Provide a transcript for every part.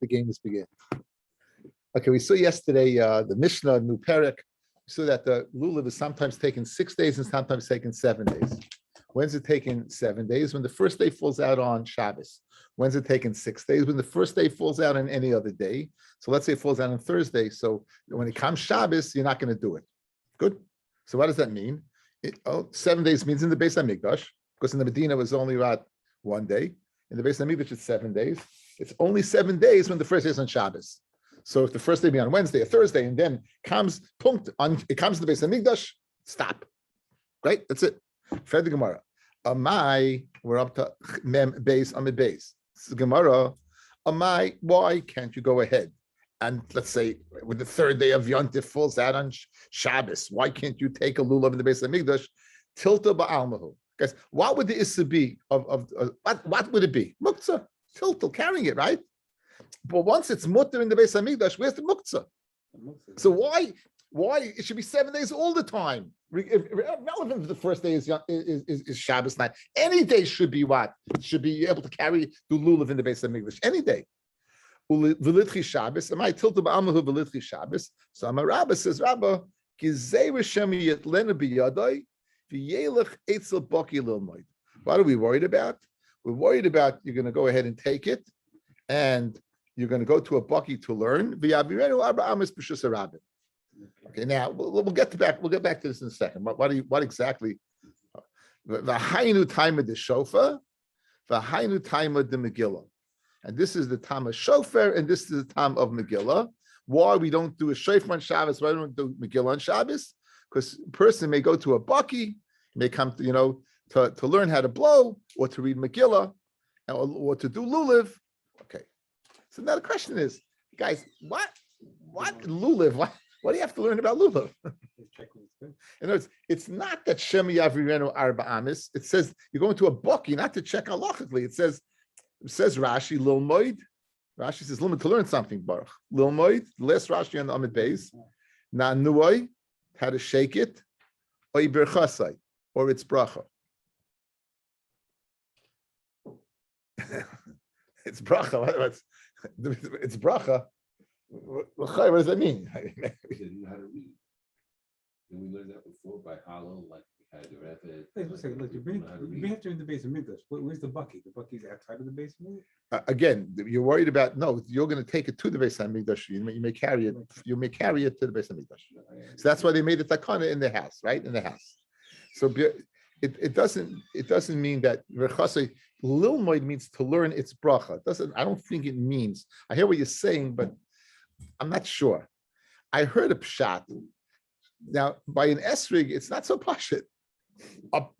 the games begin. Okay, we saw yesterday the Mishnah, new Perek. We saw that the lulav is sometimes taken 6 days and sometimes taken 7 days. When's it taken 7 days? When the first day falls out on Shabbos. When's it taken 6 days? When the first day falls out on any other day. So let's say it falls out on Thursday. So when it comes Shabbos, you're not going to do it. Good. So what does that mean? 7 days means in the Beis Hamikdash, because in the Medina it was only about 1 day. In the Beis Hamikdash it's 7 days. It's only 7 days when the first day is on Shabbos. So if the first day be on Wednesday or Thursday, and then comes it comes to the Beis Hamikdash, stop. Right? That's it. Fed the Gemara. Amai, we're up to Mem Beis Amid Beis. This is Gemara. Amai, why can't you go ahead? And let's say when the third day of Yontif falls out on Shabbos, why can't you take a lulav in the Beis Hamikdash? Tilta ba'almahu. Guys, what would the issa be what would it be? Muktzah, tiltal, carrying it, right? But once it's mutter in the Beis Hamikdash, where's the muktzah? So why it should be 7 days all the time? Relevant if the first day is Shabbos night. Any day should be what? Should be able to carry the lulav in the Beis Hamikdash. Any day. V'litchi Shabbos. Am I tilted ba'amahu v'litchi Shabbos? So Amar Rabbi says, Rabbi, gizei Hashem yetlenu biyadai v'yelech etzel baki lilmoid. What are we worried about? We're worried about you're going to go ahead and take it, and you're going to go to a baki to learn. V'yavirenu arba amis b'shus harabim. Okay, now we'll get back to this in a second. What exactly? The hainu time of the shofar, the hainu time of the Megillah. And this is the time of shofar, and this is the time of Megillah. Why we don't do a shofar on Shabbos? Why don't we do Megillah on Shabbos? Because a person may go to a baki, may come to learn how to blow, or to read Megillah, or to do lulav. Okay. So now the question is, guys, what lulav? What do you have to learn about lulav? In other words, it's not that Shem Yavirenu Arba Amis. It says you're going to a baki, not to check halachically. It says Rashi, Lil Moid. Rashi says, to learn something, Baruch. Lil Moid, last Rashi on the Amid Beis. Na Nuoi, how to shake it. Oi Berchasai, or its bracha. It's bracha. It's bracha. What does that mean? You know how to read. And we learned that before by Hollow, like we had the Rapid. Wait a second, look, you bring it in the Beis Hamikdash. Where's the bucky? The bucky's outside of the Beis Hamikdash? Again, you're worried about you're going to take it to the Beis Hamikdash. You may carry it. You may carry it to the Beis Hamikdash. So that's why they made it takana in the house, right? In the house. So it doesn't mean that Rechasei Lilmoid means to learn its bracha. It doesn't. I don't think it means. I hear what you're saying, but I'm not sure. I heard a pshat. Now, by an esrig, it's not so pashut. Up,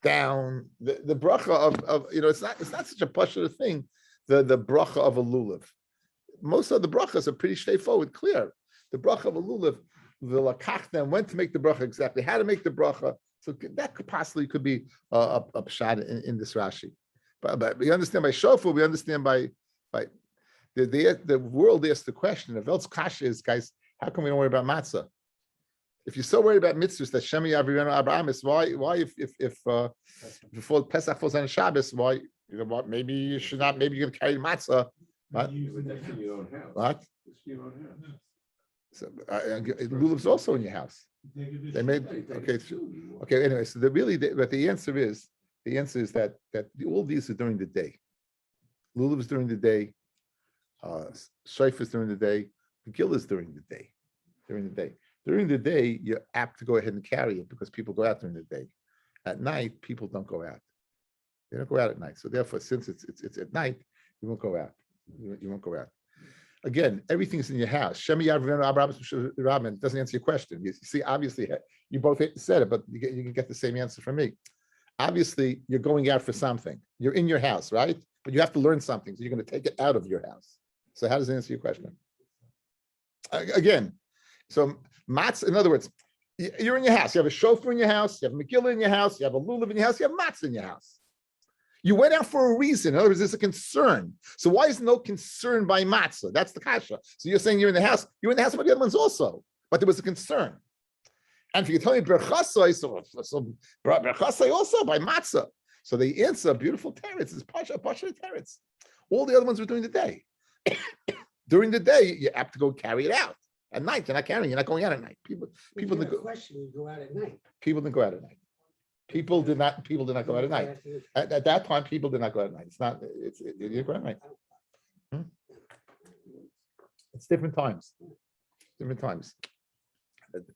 down, the bracha of it's not such a pashut thing. The bracha of a lulav. Most of the brachas are pretty straightforward, clear. The bracha of a lulav, the lakach them when to make the bracha exactly, how to make the bracha. So that could be a pshat in this Rashi. But we understand by shofar. We understand by the world asks the question. The Velt's kasha is, guys, how come we don't worry about matzah? If you're so worried about mitzvahs that Shemi Avirenu Abraham is, why if before Pesach falls on Shabbos, why maybe you should not, maybe you're gonna carry matzah. What? What? So lulav's also in your house. They made okay. Anyway, so but the answer is that all these are during the day. Lulav is during the day. Shofar is during the day. Megillah is during the day. During the day, you're apt to go ahead and carry it because people go out during the day. At night, people don't go out. They don't go out at night. So therefore, since it's at night, you won't go out. You won't go out. Again, everything's in your house. Shemi Abraham doesn't answer your question. You see, obviously, you both said it, but you can get the same answer from me. Obviously, you're going out for something. You're in your house, right? But you have to learn something, so you're going to take it out of your house. So how does it answer your question? Again, so matzah, in other words, you're in your house. You have a shofar in your house. You have a Megillah in your house. You have a lulav in your house. You have matzah in your house. You went out for a reason. In other words, there's a concern. So why is no concern by matzah? That's the kasha. So you're saying you're in the house. You're in the house with the other ones also. But there was a concern. And if you tell me berchasai, so berchasai also by matzah. So the answer, beautiful teretz, is pasha teretz. All the other ones were during the day. During the day, you have to go carry it out. At night, you're not carrying. You're not going out at night. People People didn't go, question, you go out at night. people didn't go out at night. People did not go out at night. At that time, people did not go out at night. It's not. You didn't go out at night. It's different times. Different times.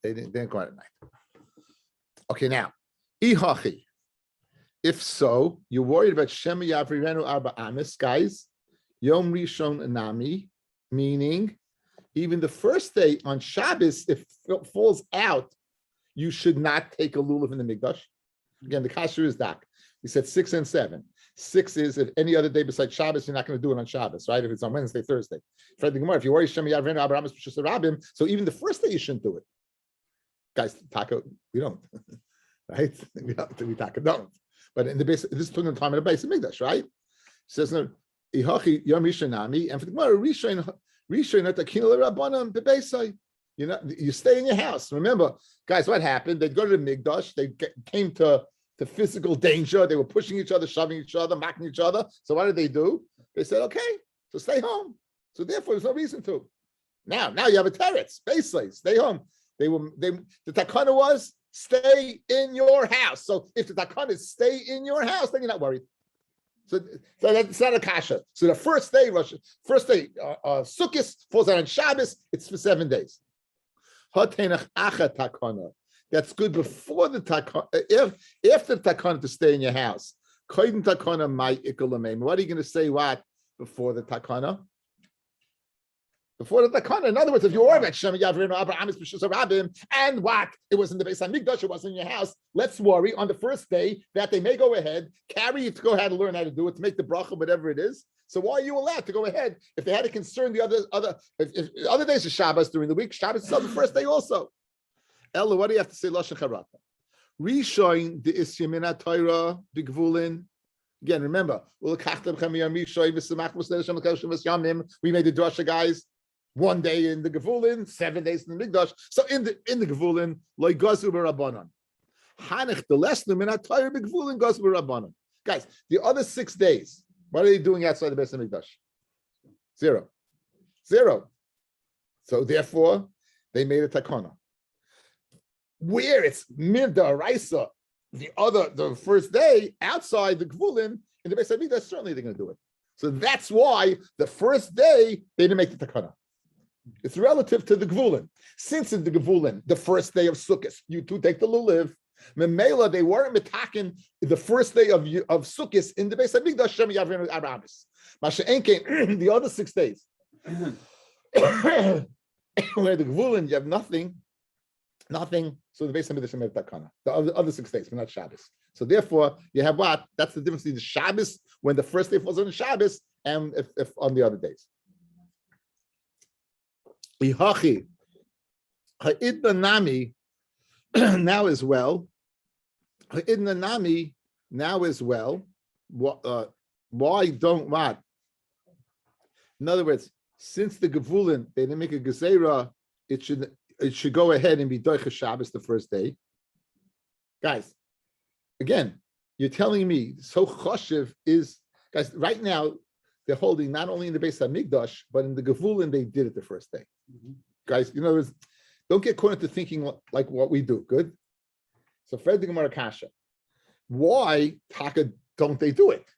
They didn't go out at night. Okay, now, ihachi. If so, you're worried about Shema Yavrirenu Arba Amis, guys. Yom Rishon Anami, meaning even the first day on Shabbos, if it falls out, you should not take a lulav in the mikdash. Again, the kasher is dak. We said 6 and 7. 6 is if any other day besides Shabbos, you're not going to do it on Shabbos, right? If it's on Wednesday, Thursday. If you worry Shema Yavrirenu Arba Amis B'Shus Rabim, so even the first day you shouldn't do it. Guys, taco, we don't, right? We don't. But in the base, this is talking the time of the base of Mikdash, right? It says no, Ihachi Yom Rishonami, and for the Gemara, Rishon at the Kinel Rabbanan Bebeisai. You know, you stay in your house. Remember, guys, what happened? They'd go to the Mikdash, they came to physical danger, they were pushing each other, shoving each other, mocking each other. So what did they do? They said, okay, so stay home. So therefore, there's no reason to. Now you have a teretz, basically, stay home. The takana was stay in your house. So if the takana is stay in your house, then you're not worried. So that's not a kasha. So the first day, Sukkot falls out on Shabbos. It's for 7 days. That's good before the takana. If the takana to stay in your house, what are you going to say? What before the takana? Before the takana, in other words, if you were about Shem Yavrinu Abraham B'Shus Rabim, and what it was in the Beis Hamikdash, it wasn't in your house. Let's worry on the first day that they may go ahead, carry you to go ahead and learn how to do it, to make the bracha, whatever it is. So why are you allowed to go ahead if they had to concern the if other days of Shabbos during the week? Shabbos is on the first day also. Ella, what do you have to say? Lashon Charata. Rishoin the Isyamina Torah Bigvulin. Again, remember, we made the drasha, guys. 1 day in the Gevulin, 7 days in the Mikdash. So in the Gevulin, loy gazu b'Rabbanan. Hanich the lesson min ha'Torah b'Gevulin gazu b'Rabbanan. Guys, the other 6 days, what are they doing outside the Beis Hamikdash? Zero. So therefore, they made a takana. Where it's midda raisa, the first day outside the Gevulin in the Beis Hamikdash, certainly they're going to do it. So that's why the first day they didn't make the takana. It's relative to the Gevulin. Since in the Gevulin, the first day of Sukkot, you two take the lulav. Memela, they weren't metakin the first day of Sukkot in the Beis Hamikdash. Shem Yavrinu Aramis. Masha Enkein, the other 6 days, where the Gevulin you have nothing. So the Beis Hamikdash made takana. The other 6 days, but not Shabbos. So therefore, you have what? That's the difference between the Shabbos when the first day falls on the Shabbos and if on the other days. Ihachi ha'idna nami now as well. Ha'idna nami now as well. Why don't what? In other words, since the Gevulin they didn't make a gezerah, it should go ahead and be doicha Shabbos the first day. Guys, again, you're telling me so choshev is, guys, right now they're holding not only in the Beis Hamikdash, but in the Gevulin they did it the first day. Mm-hmm. Guys, you know, don't get caught into thinking like what we do. Good. So Fred the Gemara Kasha. Why Taka don't they do it?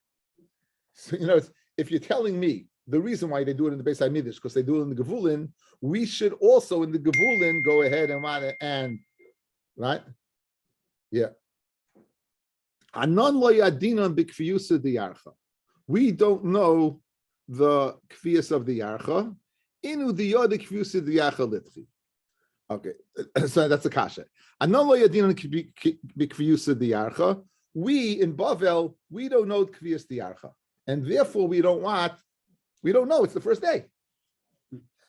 So you know, if you're telling me the reason why they do it in the Beis Hamikdash because they do it in the Gevulin, we should also in the Gevulin go ahead and right? Yeah. Anon lo yadinon b'kfiyusa diyarcha. We don't know the kfiyas of the yarcha. Inu the yod kfiyusa diyarcha litchi. Okay, so that's a kasha. Anon lo yadinon b'kfiyusa diyarcha. We in Bavel, we don't know kfiyas diyarcha, and therefore we don't know. It's the first day.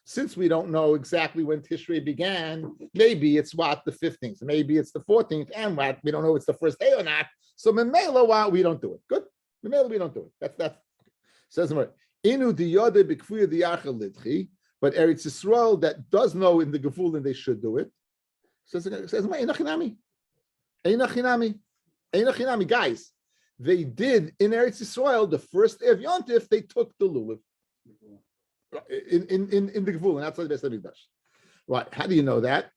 Since we don't know exactly when Tishrei began, maybe it's what, the 15th, maybe it's the 14th, and what, we don't know if it's the first day or not. So Memela, we don't do it. Good. Memela, we don't do it. That's says Inu diyode b'kfuya diyarcha lidchi, but Eretz Yisrael that does know in the Gevulin they should do it. Says Einachinami. Guys, they did in Eretz Yisrael the first day of Yontif, they took the lulav. in the Gvul and outside the Beis Hamikdash. Right? How do you know that?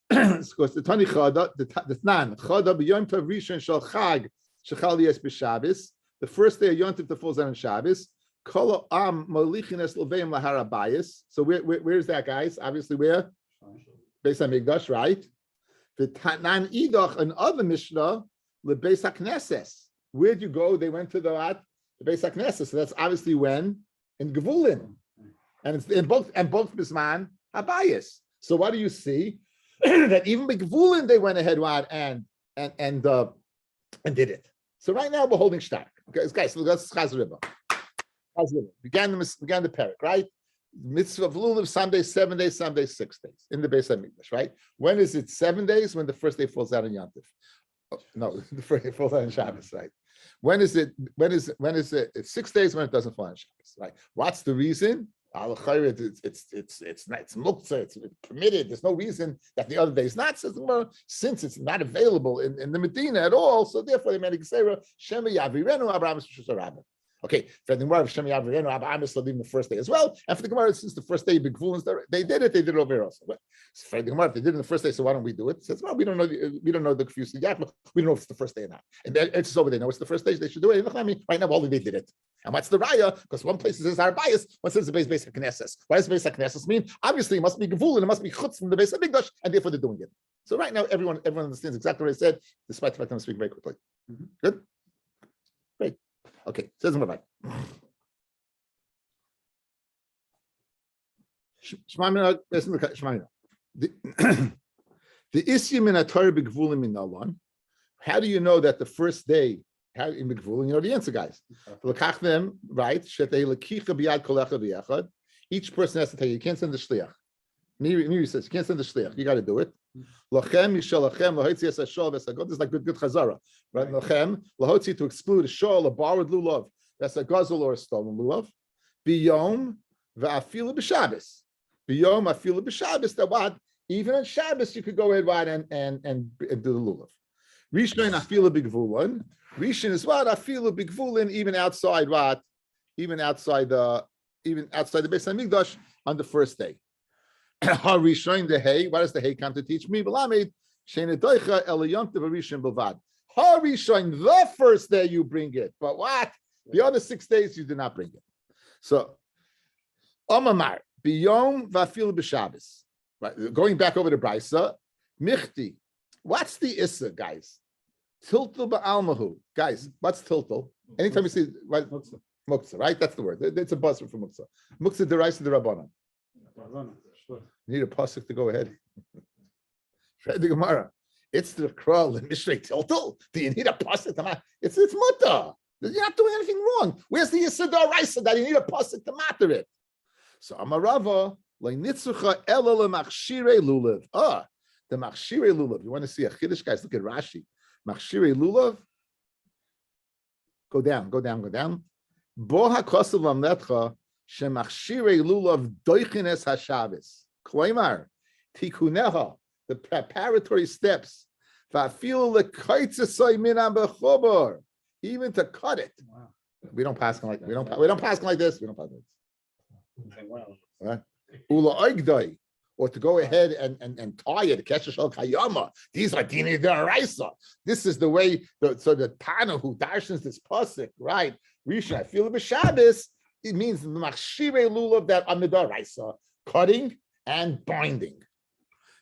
Because the Tani Chada, the Tnan Chada b'Yom Tov Rishon Shel Chag Shechal Yes b'Shabbos. The first day of Yom Tov that falls on Shabbos. Kol Am Malichin Es Leveim Lahar Abayis. So where's that, guys? Obviously, where? Beis Hamikdash, right? The Tanan Idach, another Mishnah, LeBeis HaKnesses. Where'd you go? They went to the Beis HaKnesses. So that's obviously when in Gevulin, and it's in both Bisman Abayis. So what do you see? That even by Gevulin they went ahead and did it. So right now we're holding shtak. Okay, guys, so that's Chaz Ribbah. Began the parak, right? Mitzvah of Lulav, some days 7 days, some days 6 days in the Beis Hamikdash, right? When is it 7 days? When the first day falls out on Yom Tov. Oh, no, the first day falls out on Shabbos, right? When is it? It's 6 days when it doesn't fall on Shabbos, right? What's the reason? It's muktzah, it's permitted. There's no reason that the other day is not. Since it's not available in the Medina at all, so therefore they made a gesera Shema Yavirenu Abraham Rabbi. Okay, for the Gemara, Shema Yavirenu Abraham leaving the first day as well, and for the Gemara, since the first day big fools they did it over here also. But for the Gemara, if they did it in the first day, so why don't we do it? It says, well, we don't know the confused yet. We don't know if it's the first day or not. And it's over. They know it's the first day. They should do it. Right now, all they did it. And what's the raya? Because one place says our bias, one says the Beis HaKnesses. Why does Beis HaKnesses mean? Obviously, it must be Gevul and it must be Chutz from the Beis Hamikdash, and therefore they're doing it. So right now, everyone understands exactly what I said, despite the fact that I'm speaking very quickly. Good? Great. Okay, says Rabbi. The Isyam in a Torah b'Gvulim in Alon. How do you know that the first day? How in Gvulin, you know the answer, guys. Lekach them, right? Each person has to take it. You can't send the shliach. Miri says you can't send the shliach. You got to do it. Lachem yishalachem lahotzi es hashol v'esagod. This is like good chazara, right? Lachem lahotzi to exclude a shol, a borrowed lulav, that's a guzzle or a stolen lulav. Biyom va'afilu b'Shabbos. Biyom afilu b'Shabbos. That what? Even on Shabbos you could go ahead and do the lulav. Rishon afilu b'Gvulin. Rishon is what? Afilu b'Gvulin, even outside what? Even outside the Beis Hamikdash on the first day. Rishon the hay. What does the hay come to teach me? B'lamed shenedoicha el yom tov rishon b'vad. Rishon, the first day you bring it, but what? The other 6 days you do not bring it. So, Omamar biyom v'afilu b'Shabbos. Right, going back over to Brisa, michti. What's the issa, guys? Tiltul ba'almahu. Guys, what's tiltul? Anytime you see right, muktzah, right? That's the word. It's a buzzword for muktzah. Muktzah deraisa the rabbanon. You need a pasuk to go ahead. The Gemara. It's the kral and mishrei tiltul. Do you need a pasuk? It's mutter. You're not doing anything wrong. Where's the issa deraisa that you need a pasuk to matter it? So Amarava like nitzucha ela lemachshirei lulav. The machshirei lulav. You want to see a chiddush, guys? Look at Rashi. Machshirei lulav. Go down. Bo hakosav lamnetcha shemachshirei lulav doichines hashabbos. Kloimar tikuneha, the preparatory steps. Va'afilu lekaitzesoy minam bechobor, even to cut it. Wow. We don't pass like we don't pass like this. We don't pass like this. Right? Ula oigdoi, or to go ahead and tie it. Keshashal kayama. These are dini deraisa. This is the way. So the Tana who darshans this pasuk, right? Rishon, I feel b'Shabbos. It means the machshirei lulav that on the deraisa, cutting and binding.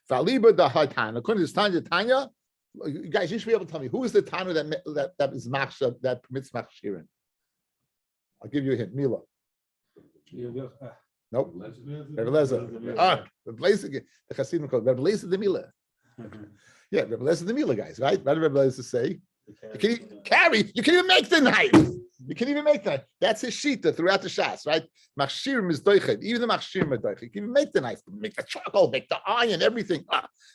Valiba da hatana. According to Tanya, guys, you should be able to tell me who is the Tana that is machshav that permits machshirin. I'll give you a hint. Mila. Nope. Rabbi Lezer. The Chassidim called Rabbi Lezer the Mila. Yeah, Rabbi Lezer the Mila, guys, right? What did Rabbi Lezer say? You can even make the knife. You can even make that. That's his shita throughout the shas, right? Machshirim is doichet. Even the machshirim are doichet. You can even make the knife, make the charcoal, make the iron, everything.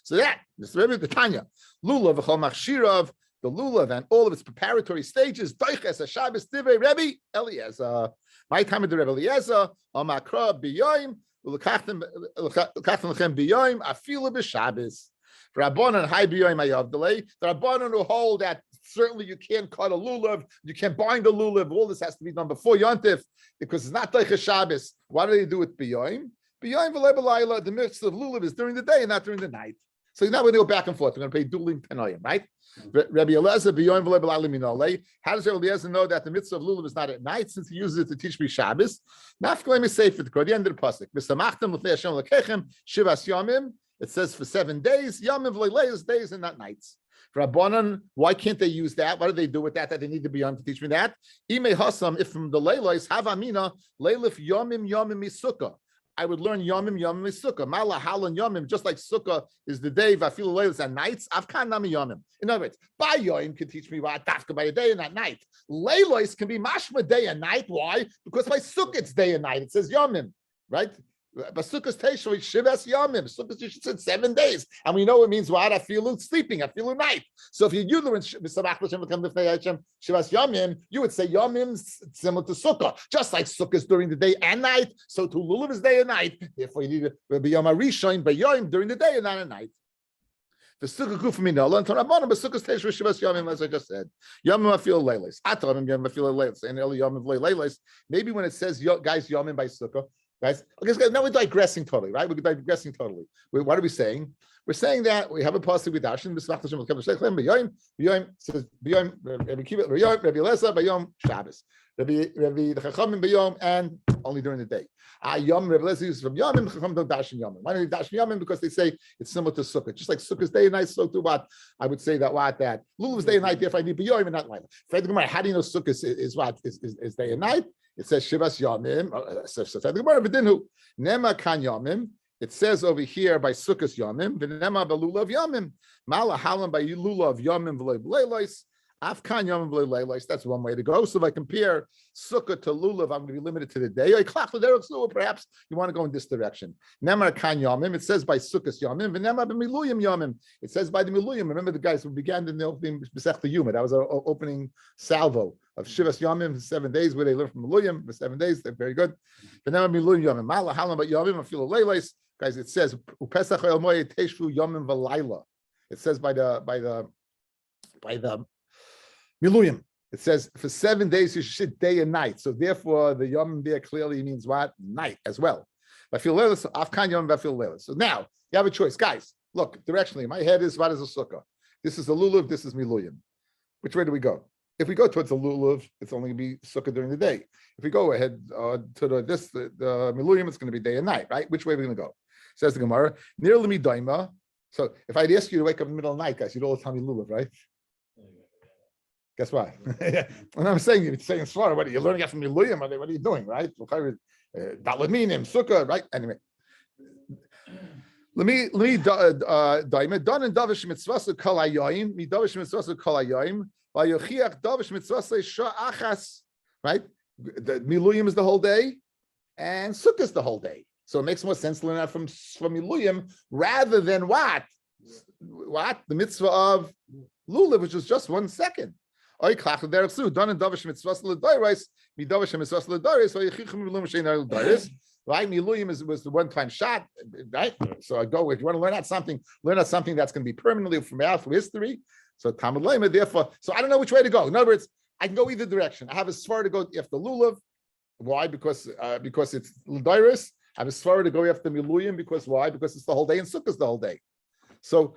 So that this is Rabbi Tanya. Lulav v'chol machshirav, the lulav and all of its preparatory stages. Doiches a Shabbos divrei Rebbe Eliezer. My time of the Rebbe Eliezer, Amakra biyoim, ulekachtem lechem biyoim, afilu b'Shabbos. Rabbanon high biyoim ayav delay. The Rabbanon who hold that certainly you can't cut a lulav, you can't bind a lulav. All this has to be done before Yontif because it's not Teicha Shabbos. Why do they do it b'yoyim? B'yoyim v'lebelayla. The mitzvah of lulav is during the day and not during the night. So now we're going to go back and forth. We're going to pay dueling tanoim, right? Rabbi Eliezer b'yoyim v'lebelayla minolei. How does Rabbi Eliezer know that the mitzvah of lulav is not at night since he uses it to teach me Shabbos? Nafkalei misayfet the end of the pasuk. V'samachtem l'fnei Hashem lekechem shivas yomim. It says for 7 days, yomim v'leilayos days and not nights. For Rabbanan, why can't they use that? What do they do with that? That they need to be on to teach me that? Ime hasam, if from the leilayos have amina leilif yomim misukah. I would learn yomim misukah. Mala halan yomim, just like sukkah is the day. Vafilu leilos and nights. Avkan nami yomim. In other words, by yom can teach me what dafka by a day and not night. Leilos can be mashma day and night. Why? Because by sukkah it's day and night. It says yomim, right? But Sukkah's Teishva Shivas Yamim. Sukkah's you said 7 days, and we know it means what? I feel sleeping. I feel night. So if you learn Shivas Yamim, you would say Yamim similar to Sukkah, just like Sukkah is during the day and night. So to Lulav is day and night. Therefore, you need to be Yom Rishon by Yom during the day and not at night. The Sukkah Kuf Minala and Torabana, but Sukkah's Teishva Shivas Yamim, as I just said. Yamim I feel leilis. Atam Yamim I feel leilis. And early Yamim leilis. Maybe when it says guys Yamim by Sukkah. Guys, okay, now we're digressing totally, right? We're digressing totally. What are we saying? We're saying that we have a pasuk with Dashin. Says Rabbi Eliezer b'yom Shabbos. Rabbi the Chachamim b'yom and only during the day. Yom Rabbi Eliezer uses from Yomim. Chachamim don't Dashin Yomim. Why don't they Dashin Yomim? Because they say it's similar to Sukkah, just like Sukkah's day and night. So to what I would say that Lulav is day and night. Therefore, I need b'yom and not later. How do you know Sukkah is what is day and night? It says Shivas Yomim. Nema kan Yomim. It says over here by Sukkos Yomim. V'nema b'lulav Yomim. Mala halam by lulav Yomim v'leilois. Afkan Yomim v'leilois. That's one way to go. So if I compare Sukkah to lulav, I'm going to be limited to the day. Perhaps you want to go in this direction. Nema kan Yomim. It says by Sukkos Yomim. V'nema b'miluyim Yomim. It says by the miluyim. Remember the guys who began in the opening Masechta Yuma. That was our opening salvo of Shivas Yomim, 7 days, where they learn from Miluyim for 7 days. They're very good. But now Miluyim Yomim. Mala halam but Yomim, I feel leilis. Guys, it says Upesach el moed teishvu Yomim v'layla. It says by the Miluyim. It says for 7 days you should sit day and night. So therefore, the Yomim there clearly means what? Night as well. I feel leilis. Afkan Yomim, I feel leilis. So now you have a choice, guys. Look directionally. My head is what is a sukkah. This is a lulav. This is Miluyim. Which way do we go? If we go towards the lulav, it's only going to be sukkah during the day. If we go ahead to the miluyim, it's going to be day and night, right? Which way are we going to go? Says the Gemara, near lemi daima. So if I'd ask you to wake up in the middle of the night, guys, you'd all tell me lulav, right? Guess why? And I'm saying, you're saying Svara, what are you learning out from miluyim? What are you doing, right? Dalaminim, sukkah, right? Anyway. Let me daima. Don and davish mitzvah kol hayoyim. Mi davish mitzvah kol hayoyim. Right? The Miluyim is the whole day, and Sukkah is the whole day. So it makes more sense to learn that from Miluyim rather than what? What? The mitzvah of Lulav, which is just 1 second. Right? Miluyim was the one-time shot, right? So I go, if you want to learn out something that's going to be permanently from through history. So Talmud Lema, therefore, so I don't know which way to go. In other words, I can go either direction. I have a svara to go after lulav. Why? Because it's l'dairis. I have a svara to go after miluyim. Because why? Because it's the whole day and sukkah is the whole day. So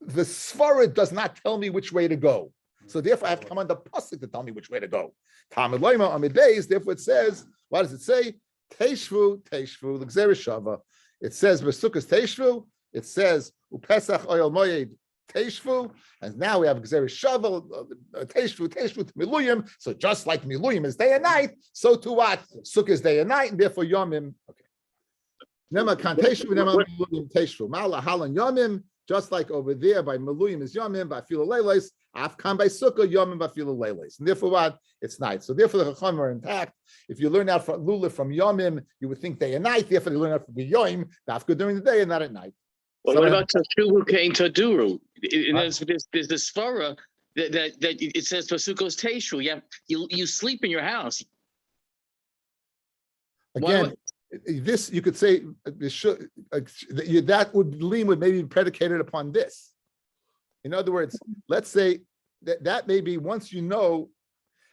the svara does not tell me which way to go. So therefore, I have to come on the pasuk to tell me which way to go. Talmud Lema on middays. Therefore, it says, what does it say? Teishvu, l'gzeres shava. It says v'sukkos teishvu. It says upesach oyel moed. Teishvu, and now we have Gzeres Shavel, Teishvu to Miluyim. So just like Miluyim is day and night, so to what? Sukkah is day and night, and therefore Yomim. Okay. Nema kan Teishvu, Nema Miluyim Teishvu. Mala halan Yomim, just like over there by Miluyim is Yomim, by Fila Leilis, Afkan by Sukkah, Yomim by Fila Leilis. And therefore what? It's night. So therefore the Chachamim are intact. If you learn out from Lulav from Yomim, you would think day and night. Therefore you learn out from Yomim, Dafka during the day and not at night. Well, what about Tashuvu Kain Taduru? There's the svara that it says Pasukos Teshu. You sleep in your house. Again, this you could say that would maybe be predicated upon this. In other words, let's say that may be once you know.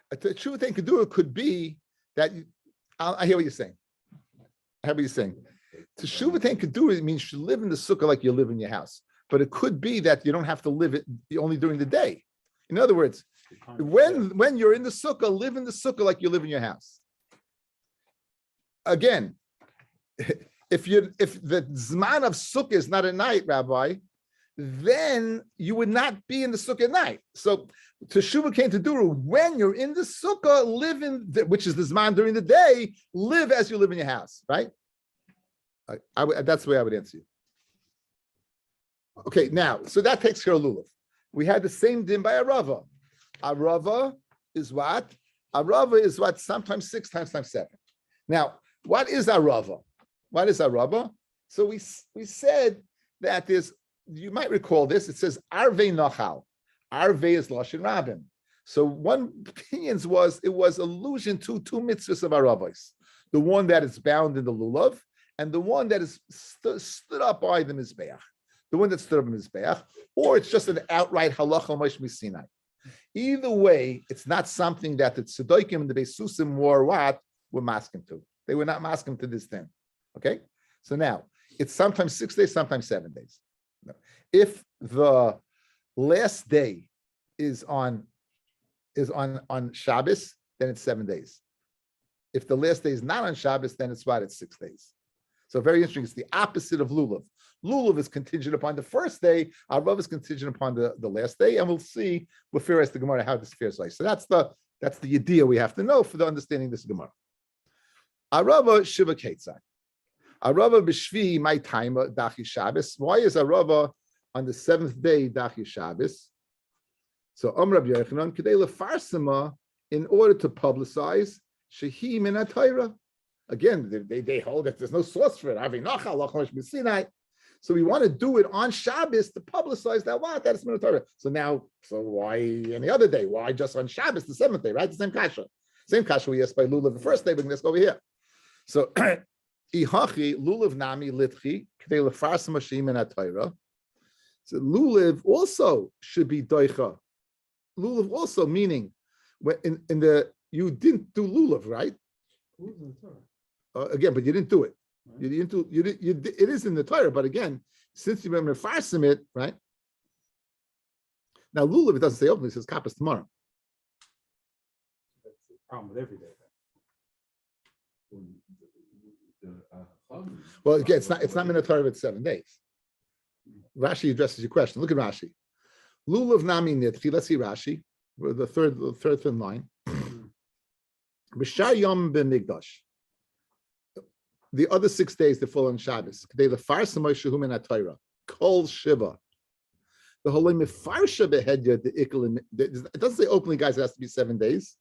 The true thing could do it could be that I hear what you're saying. I hear what you're saying. To Shuvatain could do it means you live in the sukkah like you live in your house. But it could be that you don't have to live it only during the day. In other words, when you're in the sukkah, live in the sukkah like you live in your house. Again, if the zman of sukkah is not at night, Rabbi, then you would not be in the sukkah at night. So Teshuvah came to do when you're in the sukkah, live in which is the zman during the day, live as you live in your house, right? That's the way I would answer you. Okay, now, so that takes care of lulav. We had the same din by Arava. Arava is what? Arava is what? Sometimes 6 times 7. Now, what is Arava? What is Arava? So we said that there's, you might recall this, it says Arve Nachal. Arve is Lashon Rabin. So one opinion was, it was allusion to 2 mitzvahs of Aravos. The one that is bound in the lulav, and the one that is stood up by the Mizbeach. The one that stood up in the Mizbeach, or it's just an outright halacha Moshe Sinai. Either way, it's not something that the Tzedokim and the Beisusim were masking to. They were not masking to this thing. Okay? So now, it's sometimes 6 days, sometimes 7 days. If the last day is on Shabbos, then it's 7 days. If the last day is not on Shabbos, then it's 6 days. So very interesting. It's the opposite of lulav. Lulav is contingent upon the first day. Arav is contingent upon the last day, and we'll see with fear as the Gemara how this fares like. So that's the idea we have to know for the understanding this Gemara. Arava shiva ketzai. Arava b'shvi my time dachi Shabbos. Why is Arava on the 7th day dachi Shabbos? So Rabbi Yochanan kedei lefarsima, in order to publicize shehi min haTorah. Again, they hold that there's no source for it. So we want to do it on Shabbos to publicize that that's min haTorah. So why any other day? Why just on Shabbos, the 7th day, right? The same kasha. Same kasha we asked by lulav the first day, but let's go over here. So ihachi lulav nami litchi k'dei lefarsima shehi min haTorah. So lulav also should be doicha. Lulav also meaning when in the you didn't do lulav, right? Again, but you didn't do it. You didn't do. It is in the Torah, but again, since you remember farsim it, right? Now lulav, it doesn't say openly; it says kapas tomorrow. That's the problem with every day. Well, again, it's not min Torah. It's 7 days. Rashi addresses your question. Look at Rashi. Lulav nami nitchi. Let's see Rashi. The third line. B'shar yom b'migdash. The other 6 days they fall on Shabbos. It doesn't say openly, guys. It has to be 7 days.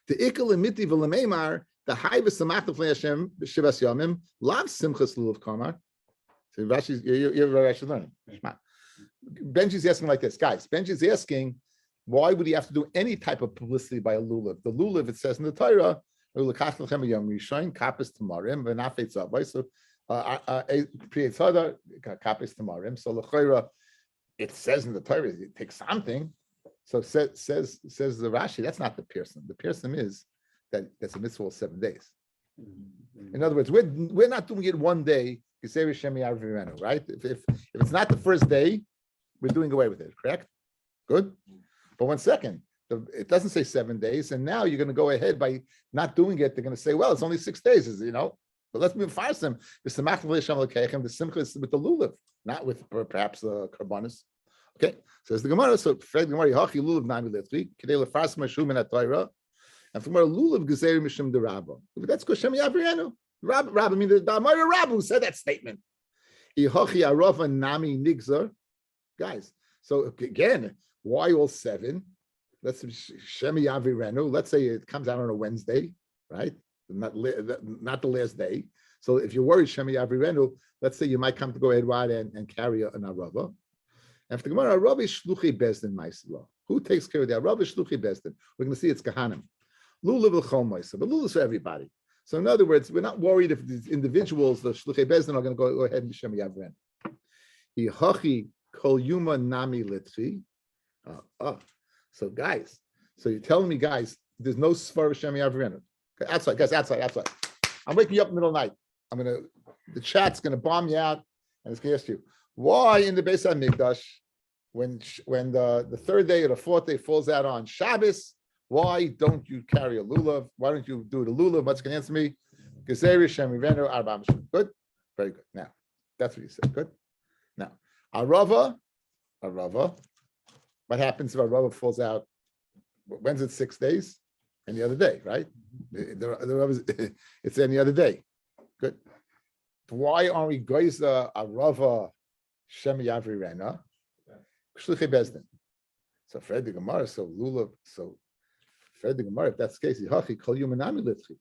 The ikal emiti v'lemeimar the high v'samachta v'lei Hashem b'shivas yomim lav simchas lulav kamar. So Rashi's you're Rashi's learning. Benji's asking like this, guys. Benji's asking, why would he have to do any type of publicity by a lulav? The lulav, it says in the Torah. So creates other kapis tamarim. So l'chayra, it says in the Torah, it takes something. So says the Rashi, that's not the Pearson. The Pearson is that's a mitzvah of 7 days. In other words, we're not doing it one day. Right? If it's not the first day, we're doing away with it. Correct? Good. But 1 second. It doesn't say 7 days, and now you're going to go ahead by not doing it. They're going to say, "Well, it's only 6 days," But let's move fast. The simcha is with the lulav, not with perhaps the karbanis. Okay, says the Gemara. So Fred Gemara hachi lulav nami letri kedei lefas mashum in haTorah, and from Gemara lulav gezer mishum de Rabba. That's Koshem Yabrianu. Rabba, I mean the Amar Rabba who said that statement. Hachi arava nami nigzar, guys. So again, why all 7? Let's say it comes out on a Wednesday, right? Not the last day. So if you're worried, Shemi Avirenu, let's say you might come to go ahead and carry an Arava. After Gemara, Arava is Shluchi Bezdin Maisla. Who takes care of the Arava is Shluchi Bezdin? We're going to see it's Kahanim. Lulav l'chol Maisa, but Lulav is for everybody. So in other words, we're not worried if these individuals, the Shluchi Bezdin, are going to go ahead and Shemi Avirenu. Ihachi kol yuma nami litri. So guys, so you're telling me, guys, there's no Svar Shemi Avrenu. Okay, outside, guys, outside. I'm waking you up in the middle of the night. The chat's gonna bomb you out, and it's gonna ask you, why in the Beis HaMikdash, when the third day or the fourth day falls out on Shabbos, why don't you carry a lulav? Why don't you do the lulav? What's going to answer me? Good, very good. Now, that's what you said. Good. Now, Arava. What happens if Arava falls out? When's it 6 days? Any other day, right? It's any other day. Good. Why aren't we goyza Arava Shemi Yavri Rena? Shluchei Bezdin. So Fred the Gemara, so lulav, so Fred the Gemara, if that's the case, Hachi Kol Yumanami Litchi.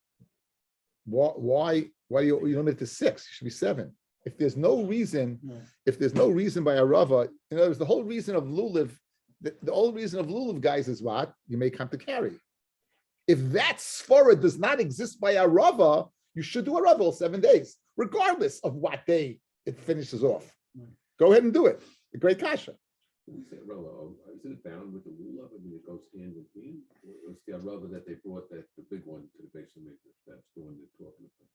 Why do you limit it to 6? It should be 7. If there's no reason, by Arava, in other words, the whole reason of lulav, the whole reason of lulav, guys, is what? You may come to carry. If that svara does not exist by Arava, you should do Arava all 7 days, regardless of what day it finishes off. Go ahead and do it. A great kasha. When you say Arava, isn't it bound with the lulav? I mean, it goes hand in hand. Or it's the Arava that they brought, that the big one, to the base of Mikdash. That's the one they're talking about.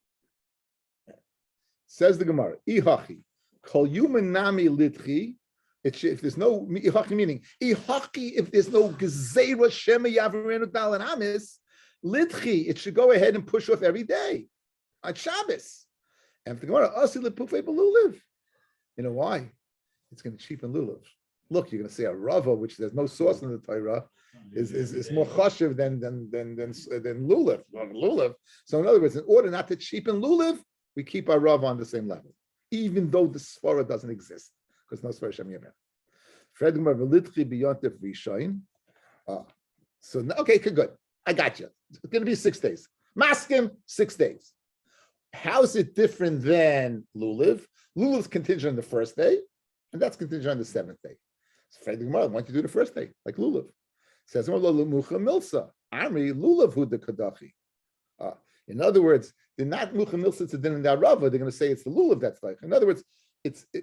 Says the Gemara, Ihachi, Kol Yumanami Litchi. If there's no Ihachi, meaning Ihachi, if there's no Gezerah Shema Yavrenu Dalan Amis, Litchi, it should go ahead and push off every day on Shabbos. And if the Gemara, Asi Lepufei Beluliv. You know why? It's going to cheapen lulav. Look, you're going to say a rava, which there's no source in the Torah, is more chashiv than lulav. Lulav. So in other words, in order not to cheapen lulav, we keep our rava on the same level, even though the svara doesn't exist, because no svara shem yamer. Fred v'litchi b'yontev rishayin. So okay, good. I got you. It's going to be 6 days. Maskim 6 days. How's it different than lulav? Lulav's contingent on the first day, and that's contingent on the 7th day. So Fred the Gemara, why don't you do the first day, like lulav? Says mucha milsa. Amri lulav hu de kadachi. In other words, they're not mucha milsa to din in the Arava. They're going to say it's the lulav that's like. In other words,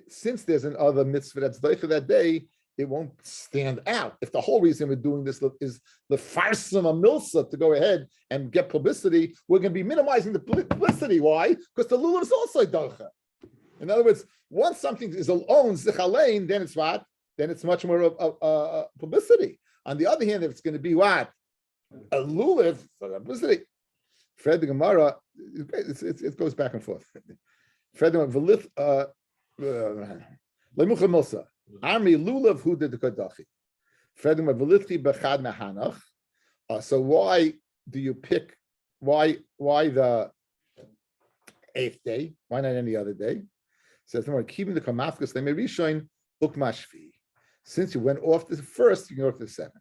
since there's another mitzvah that's like that day, it won't stand out. If the whole reason we're doing this is the farsam milsa to go ahead and get publicity, we're going to be minimizing the publicity. Why? Because the lulav is also docha. In other words, once something is owned zichalein, then it's what? Then it's much more of publicity. On the other hand, if it's going to be what? A lulav, publicity. Fred the Gemara, it goes back and forth. Fred the Gemara, lemucha milsa. Army lulav hu de kadachi. Fred the Gemara, v'lithchi bechad mehanach. So why do you pick? Why the 8th day? Why not any other day? Says no, keeping the kamafkas they may reshoin ukmashvi. Since you went off the first, you can go to the 7th.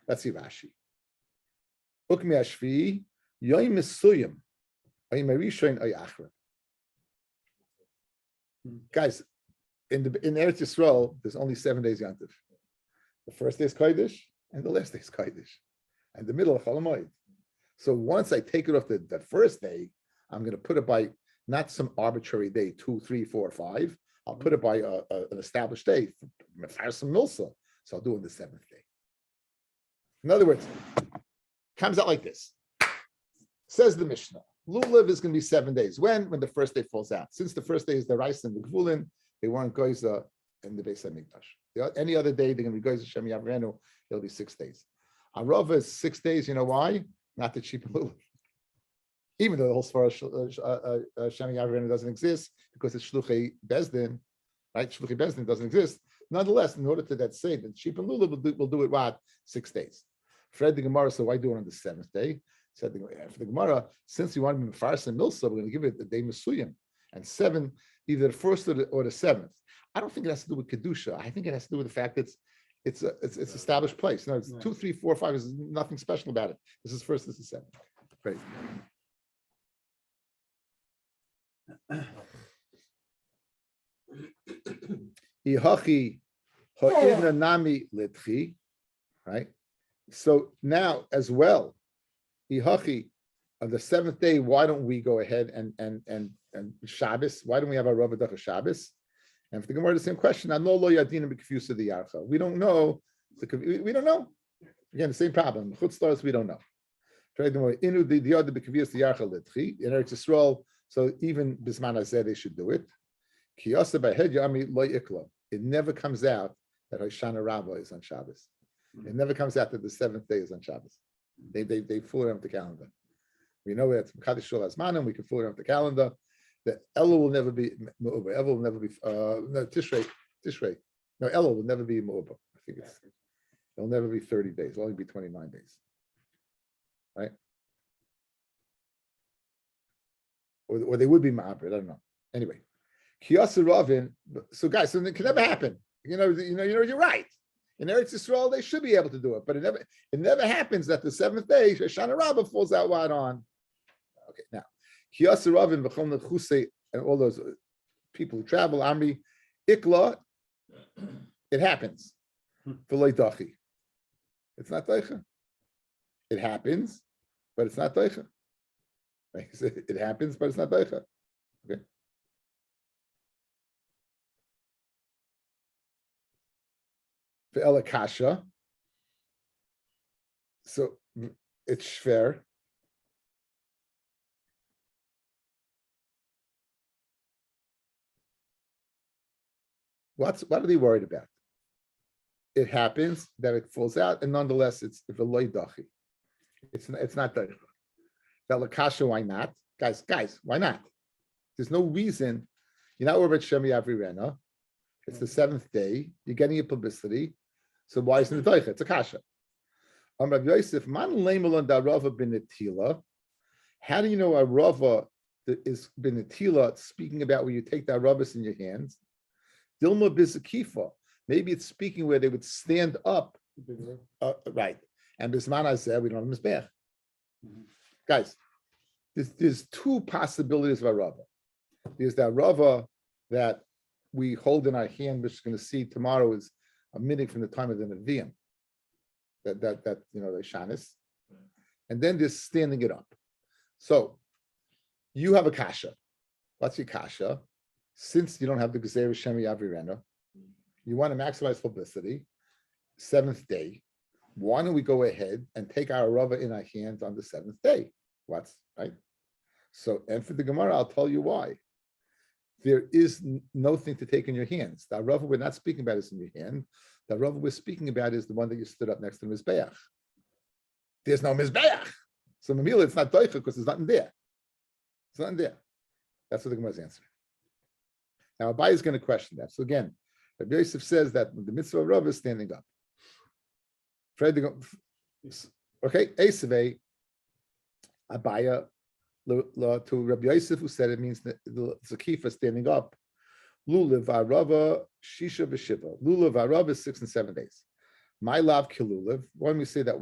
Let's see Rashi. Ukmashvi yoim misuyim. Ay may reshoin ay achra. Guys, in Eretz Yisrael, there's only 7 days Yantiv. The first day is Kodesh, and the last day is Kodesh, and the middle of Chol Hamoed. So once I take it off the first day, I'm going to put it by not some arbitrary day, 2, 3, 4, 5. I'll put it by an established day, some milsa. So I'll do it on the 7th day. In other words, comes out like this. Says the Mishnah, lulav is going to be 7 days. When the first day falls out. Since the first day is the rice and the gvulin, they weren't goyza in the Beis HaMikdash. Any other day they're going to be goyza Shem Yavrenu. It'll be 6 days. Arava is 6 days. You know why? Not to cheapen lulav. Even though the whole Svar Shem Yavrenu doesn't exist because it's Shluchei Bezdin, right? Shluchei Bezdin doesn't exist. Nonetheless, in order to that say that Sheep and Lulav will do it what? 6 days. Fred the Gemara, so why do it on the 7th day? Said for the Gemara, since you want to be Mefaris and Milsa, we're going to give it the day Mesuyim. And 7, either the 1st or the 7th. I don't think it has to do with Kedusha. I think it has to do with the fact that it's established place. No, it's 2, 3, 4, 5. There's nothing special about it. This is 1st, this is 7th. Great. Ihachi ha'ivna nami litchi, right? So now as well, Ihachi on the 7th day, why don't we go ahead and Shabbos? Why don't we have our Rav Dach Shabbos? And for the Gemara, the same question. We don't know. We don't know. Again, the same problem. Chutz La'aretz, we don't know. In Eretz Yisrael, so even Bisman Hazeh, they should do it. It never comes out that Hoshana Rabbah is on Shabbos. It never comes out that the seventh day is on Shabbos. They fool around the calendar. We know it's Mekadosh Shul Hazmanim. We can fool around the calendar. The Elul will never be Me'uber. Elul will never be no Tishrei. No, Elul will never be Me'uber. I think it'll never be 30 days. It'll only be 29 days. Right? Or they would be Ma'abed. I don't know. Anyway, Kiyasa Ravin. So guys, so it can never happen. You're right. In Eretz Yisrael, they should be able to do it, but it never happens that the seventh day Hoshana Rabbah falls out wide on. Okay, now Kiyasa Ravin v'chol nechusei and all those people who travel Amri Ikla. It happens. V'loi dachi. It's not daicha. It happens, but it's not daicha. Right? It happens, but it's not daicha. Okay. Ve'ela kasha. So it's shver. What are they worried about? It happens that it falls out, and nonetheless, it's ve'loi dachi. It's not daicha. Ve'ela kasha, why not? Guys, why not? There's no reason. You're not worried about Shemi Avirena. It's the seventh day. You're getting your publicity. So why isn't it daicha? It's a kasha. Rabbi Yosef, man leimelon da Rava benetila. How do you know a Rava is benetila speaking about where you take the Ravas in your hands? Dilma bizakifa. Maybe it's speaking where they would stand up. Right. And bisman hazeh, we don't have mizbeach. Guys, there's two possibilities of a Rava. There's that Rava that we hold in our hand, which is going to see tomorrow is a minute from the time of the Nevi'im. That the Shanis. And then there's standing it up. So you have a kasha. What's your kasha? Since you don't have the Gezer Shemi Avirena, you want to maximize publicity, seventh day. Why don't we go ahead and take our Rava in our hands on the seventh day? What's right? So, and for the Gemara, I'll tell you why. There is no thing to take in your hands. The Rava we're not speaking about is in your hand. The Rava we're speaking about is the one that you stood up next to the Mizbeach. There's no Mizbeach. So Mamila, it's not Doicha because there's nothing there. It's nothing there. That's what the Gemara is answering. Now Abai is going to question that. So again, Rabbi Yosef says that the mitzvah of Rava is standing up. Okay, Esavei, Abaya, to Rabbi Yosef, who said it means the Zakifa standing up. Lulav Arava Shisha B'Shiva. Lulav Arava is 6 and 7 days. My love Kilulav. When we say that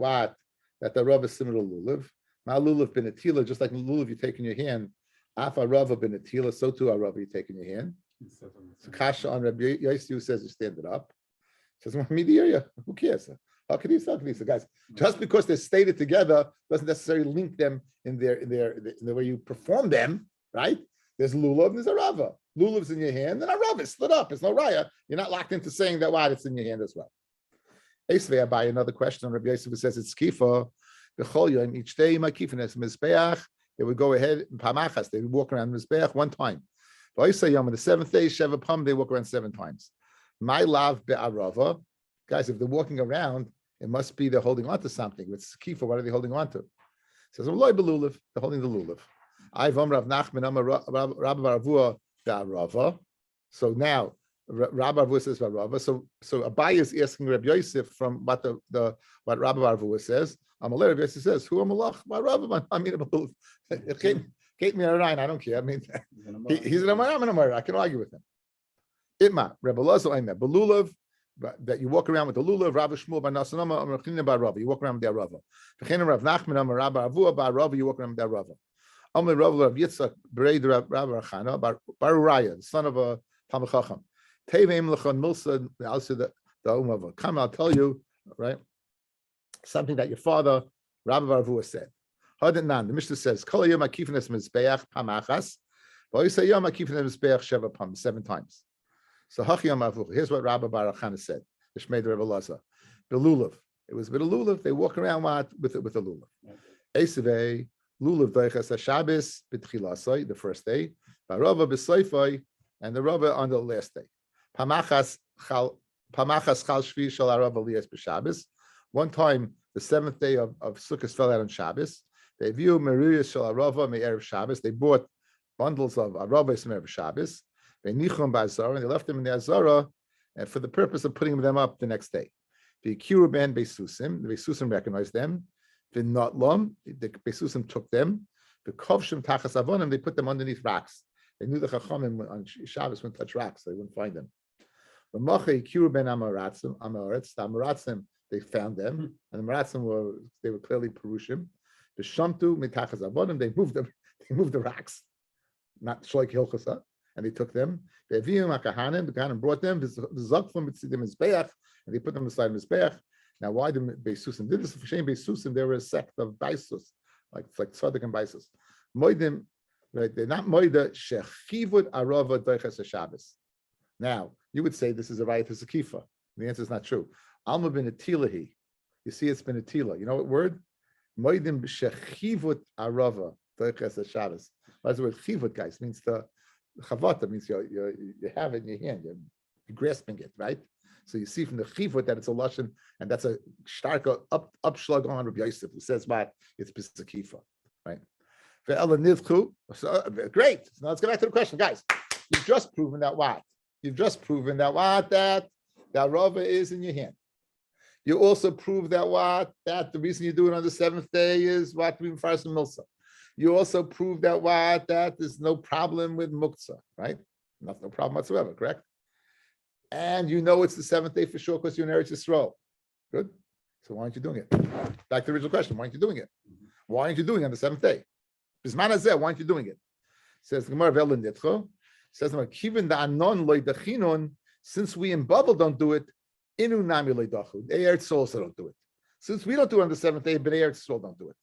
that the Arava is similar to Lulav. My Lulav Benatila, just like Lulav you take in your hand. Af Arava Benatila, so too Arava you take in your hand. So Kasha on Rabbi Yosef who says you stand it up. Says who cares? How can you say, guys? Just because they're stated together doesn't necessarily link them in the way you perform them, right? There's lulav and there's a rava. Lulav's in your hand, and a rava is split up. It's no raya. You're not locked into saying that it's in your hand as well. Esvei Abai, another question on Rabbi Yosef who says it's kifa. B'chol yom each day my kifanes mizbeach. They would go ahead and pamachas. They would walk around mizbeach one time. V'oisay yom on the seventh day sheva pam. They walk around 7 times. My lav be'arava. Guys, if they're walking around, it must be they're holding on to something. It's kifa. What are they holding on to? It says loy belulav. They're holding the lulav. Ivam Rav Nachman Amar Rabbi Baravua Rava. So now Rabbi Baravua says Rava. So Abai is asking Rabbi Yosef from what Rabbi Baravua says. Amalei Rabbi Yosef says, "Who Amalach? My Rabbi? I mean, Kate me Arayin. I don't care. I mean, he's an Amar. I'm an Amar. I can argue with him. Itma Rabbi Lazo Aimer Belulav. That you walk around with the lulav, Rav Shmuel bar Nasanama, Amrachina bar Rava. You walk around with the Rava. V'chein Rav Nachman Amar Rabbi Baravua bar Rava. You walk around with the Rava. Amar Rav Yitzchak Berei Rav Rachana bar Uraya, the son of a Talmid Chacham. Teveim lechon milsa also the Umava. Come, I'll tell you, right? Something that your father Rabbi Baravua said. Hadanan. The Mishnah says, Kol yom akifnes mizbeach pamachas. V'oisay yom akifnes mizbeach sheva pam 7 times. So here's what Rabbi Barachana said. The Shmei Rebbe Laza. The lulav. It was with a lulav. They walk around with a lulav. Eseve lulav doichas Shabbos b'tchilasai, the first day. Barava b'soifai, and the Rava on the last day. Pamachas chal shvi shal arava lias b'Shabbos. One time, the seventh day of Sukkot fell out on Shabbos. They view Meruyas shal arava me'erev Shabbos. They bought bundles of aravas from erev Shabbos. They nichum b'azara, and they left them in the azara, and for the purpose of putting them up the next day. The kiruben besusim, the besusim recognized them. The notlam, the besusim took them. The kovshim tachas avonim, they put them underneath rocks. They knew the chachamim on Shabbos wouldn't touch rocks, so they wouldn't find them. The machi kiruben amaratzim, the amaratzim, they found them, and the amaratzim were clearly perushim. The shamtu mitachas avonim, they moved the rocks, not shloik hilchasa, and they took them. The Kahanim brought them, the zakfum mitzidim mizbeach, and they put them beside mizbeach. Now, why the Beisusim did this? For shame Beisusim, they were a sect of Baisus, like Tzaddik and Baisus. Moedim, right? They're not Moeda Shechivud Arava Doiches Shabbos. Now, you would say this is a right to Zakifa. The answer is not true. Alma bin Atilahi. You see, it's been Atila. You know what word? Moedim Shechivud Arava Doiches Shabbos. That's the word Chivud, guys. It means the Chavata, means you have it in your hand. You're grasping it, right? So you see from the chivut that it's a lashon, and that's a starker upschlag on Rabbi Yosef, who says what it's bisakifa, right? So, great. So now let's go back to the question, guys. You've just proven that what? You've just proven that what that rava is in your hand. You also proved that what that the reason you do it on the seventh day is what we first in milsa. You also proved that what that there's no problem with muktzah, right? No problem whatsoever, correct? And you know it's the seventh day for sure because you're in Eretz Yisrael. Good. So why aren't you doing it? Back to the original question. Why aren't you doing it? Why aren't you doing it on the seventh day? Bisman hazeh, why aren't you doing it? Says the Gemara Velen Nitcho. Says Kiven da anon loy dachinon. Since we in Babel don't do it, inu nami loy dachu. Eretz Yisrael also don't do it. Since we don't do it on the seventh day, but Eretz Yisrael don't do it.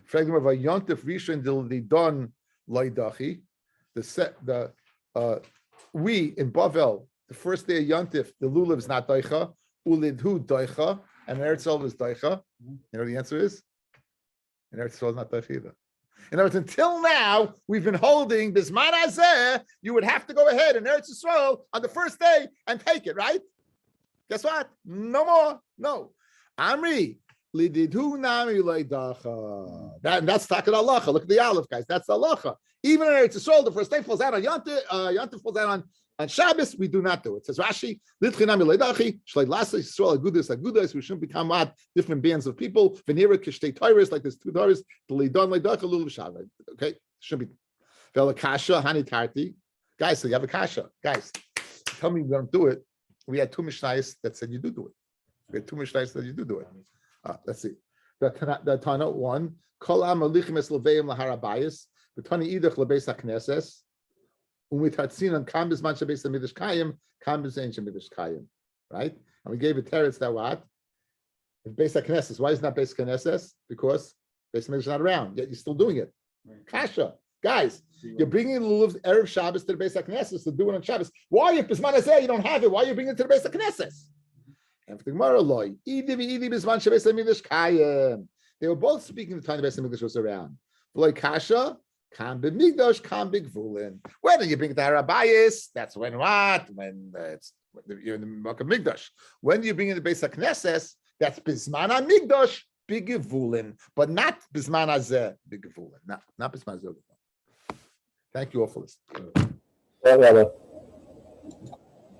Frag them about Yontif Rishon Dildi Don loy dachi. We in Bavel. The first day of Yontif, the lulav is not doicha, ulidhu doicha, and Eretz Yisrael is doicha. You know what the answer is? And Eretz Yisrael is not doicha either. In other words, until now, we've been holding bisman hazeh, you would have to go ahead in Eretz Yisrael on the first day and take it, right? Guess what? No more. No. Amri, lididhu nami leidacha. That's talking halacha. Look at the aleph, guys. That's halacha. Even in Eretz Yisrael, the first day falls out on Yontif falls out on Shabbos, we do not do it. It says Rashi, we shouldn't become different bands of people. Venera kishtei Torahs, like there's two Torahs. Okay, shouldn't be. Velakasha hani tarti, guys. So you have a kasha, guys. Tell me you don't do it. We had two mishnayos that said you do it. We had two mishnayos that you do it. Let's see. The Tana one. Kol am alichim es leveim laharabayis. The Tana idach lebeis hakneses. Right? And we gave a teretz that what? If Beis HaKnesses, why is it not Beis HaKnesses? Because Beis HaMikdash is not around, yet you're still doing it. Right. Kasha. Guys, you're bringing the Lulav Erev Shabbos to the Beis HaKnesses to do it on Shabbos. Why, if Bisman Hazeh you don't have it, why are you bringing it to the Beis HaKnesses? And for the Gemara, they were both speaking the time the Beis HaMikdash was around. Like Kasha, Kam b'migdash, kam b'gvulin. When you bring it to Harabayis, that's when what? When you're in the Makkah Migdash. When you bring in the Beis HaKnesses, that's Bisman HaMigdash, b'gvulin, but not Bisman Hazeh, b'gvulin. Not Bisman Hazeh. Thank you all for listening.